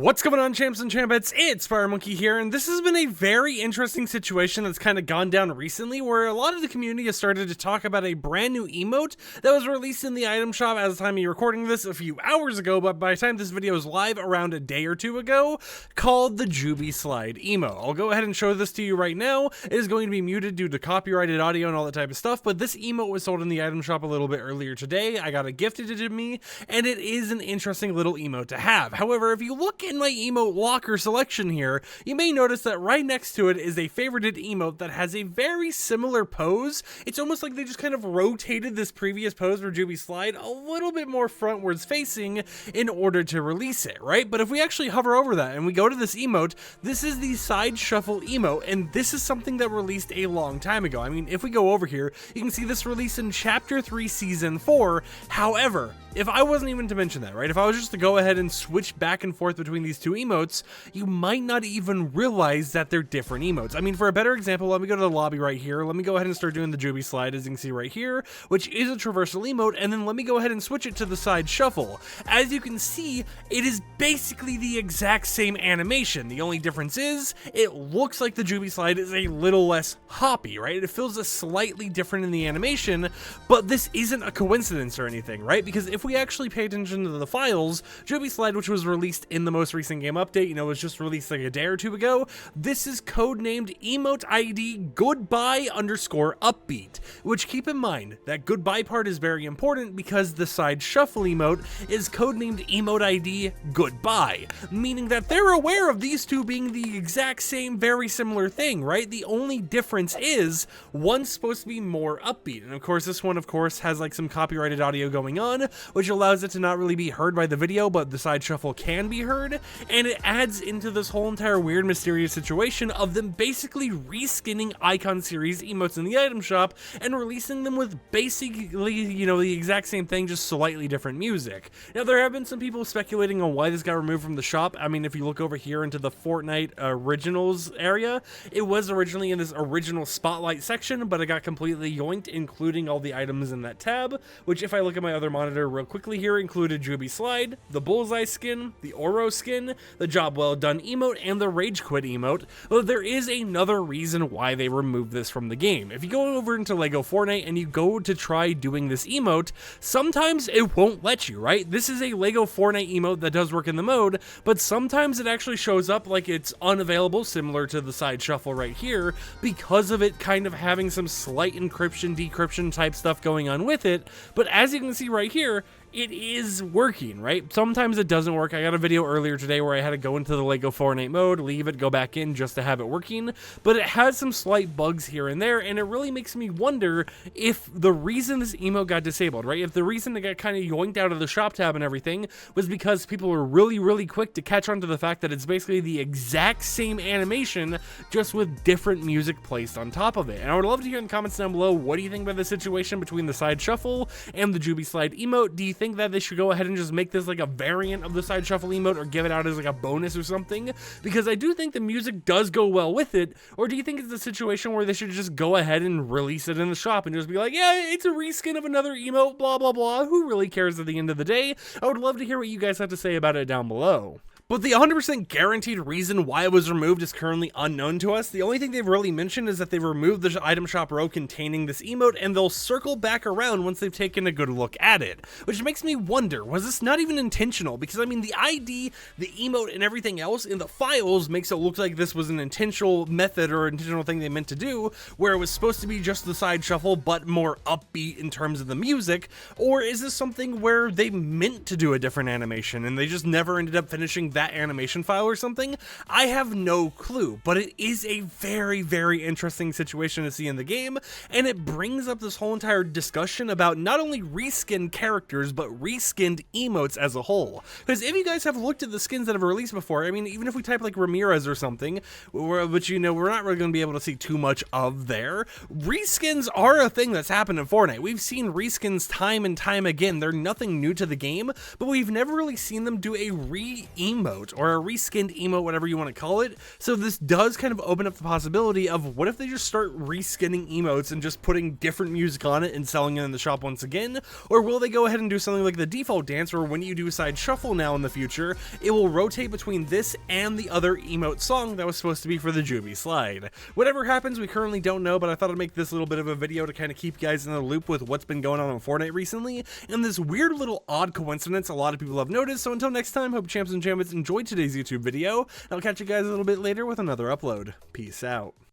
What's going on, champs and champettes? It's FireMonkey here, and this has been a very interesting situation that's kind of gone down recently, where a lot of the community has started to talk about a brand new emote that was released in the item shop as the time of recording this a few hours ago, but by the time this video is live, around a day or two ago, called the Juby Slide emote. I'll go ahead and show this to you right now. It is going to be muted due to copyrighted audio and all that type of stuff, but this emote was sold in the item shop a little bit earlier today. I got it gifted to me, and it is an interesting little emote to have. However, if you look in my emote locker selection here, you may notice that right next to it is a favorited emote that has a very similar pose. It's almost like they just kind of rotated this previous pose for Juby Slide a little bit more frontwards facing in order to release it, right? But if we actually hover over that and we go to this emote, this is the side shuffle emote, and this is something that released a long time ago. I mean, if we go over here, you can see this released in Chapter 3, Season 4. However, if I wasn't even to mention that, right? If I was just to go ahead and switch back and forth between these two emotes, you might not even realize that they're different emotes. I mean, for a better example, let me go to the lobby right here. Let me go ahead and start doing the Juby Slide, as you can see right here, which is a traversal emote, and then let me go ahead and switch it to the side shuffle. As you can see, it is basically the exact same animation. The only difference is, it looks like the Juby Slide is a little less hoppy, right? It feels slightly different in the animation, but this isn't a coincidence or anything, right? Because if we actually pay attention to the files, Juby Slide, which was released in the most recent game update, you know, was just released like a day or two ago, this is codenamed emote ID goodbye underscore upbeat, which, keep in mind that goodbye part is very important because the side shuffle emote is codenamed emote ID goodbye, meaning that they're aware of these two being the exact same, very similar thing, right? The only difference is one's supposed to be more upbeat, and of course this one, of course, has like some copyrighted audio going on, which allows it to not really be heard by the video, but the side shuffle can be heard, and it adds into this whole entire weird, mysterious situation of them basically reskinning icon series emotes in the item shop and releasing them with basically, you know, the exact same thing, just slightly different music. Now, there have been some people speculating on why this got removed from the shop. I mean, if you look over here into the Fortnite originals area, it was originally in this original spotlight section, but it got completely yoinked, including all the items in that tab, which, if I look at my other monitor real quickly here, included Juby Slide, the Bullseye skin, the Oro skin, the Job Well Done emote, and the Rage Quit emote. But there is another reason why they removed this from the game. If you go over into Lego Fortnite and you go to try doing this emote, sometimes it won't let you, right? This is a Lego Fortnite emote that does work in the mode, but sometimes it actually shows up like it's unavailable, similar to the side shuffle right here, because of it kind of having some slight encryption, decryption type stuff going on with it. But as you can see right here, it is working, right? Sometimes it doesn't work. I got a video earlier today where I had to go into the Lego Fortnite mode, leave it, go back in just to have it working, but it has some slight bugs here and there, and it really makes me wonder if the reason this emote got disabled, right? If the reason it got kind of yoinked out of the shop tab and everything was because people were really quick to catch on to the fact that it's basically the exact same animation, just with different music placed on top of it. And I would love to hear in the comments down below, what do you think about the situation between the side shuffle and the Juby Slide emote? Do you think that they should go ahead and just make this like a variant of the side shuffle emote, or give it out as like a bonus or something? Because I do think the music does go well with it. Or do you think it's a situation where they should just go ahead and release it in the shop and just be like, yeah, it's a reskin of another emote, blah blah blah, who really cares at the end of the day? I would love to hear what you guys have to say about it down below. But the 100% guaranteed reason why it was removed is currently unknown to us. The only thing they've really mentioned is that they've removed the item shop row containing this emote, and they'll circle back around once they've taken a good look at it. Which makes me wonder, was this not even intentional? Because, I mean, the ID, the emote, and everything else in the files makes it look like this was an intentional method or intentional thing they meant to do, where it was supposed to be just the side shuffle, but more upbeat in terms of the music. Or is this something where they meant to do a different animation, and they just never ended up finishing that animation file or something? I have no clue, but it is a very interesting situation to see in the game, and it brings up this whole entire discussion about not only reskinned characters, but reskinned emotes as a whole. Because if you guys have looked at the skins that have released before, I mean, even if we type like Ramirez or something, which, you know, we're not really going to be able to see too much of there, reskins are a thing that's happened in Fortnite. We've seen reskins time and time again. They're nothing new to the game, but we've never really seen them do a re-emote emote, or a reskinned emote, whatever you want to call it. So this does kind of open up the possibility of what if they just start reskinning emotes and just putting different music on it and selling it in the shop once again? Or will they go ahead and do something like the default dance, where when you do side shuffle now in the future, it will rotate between this and the other emote song that was supposed to be for the Juby Slide? Whatever happens, we currently don't know, but I thought I'd make this little bit of a video to kind of keep you guys in the loop with what's been going on Fortnite recently, and this weird little odd coincidence a lot of people have noticed. So until next time, hope champs and champions enjoyed today's YouTube video, and I'll catch you guys a little bit later with another upload. Peace out.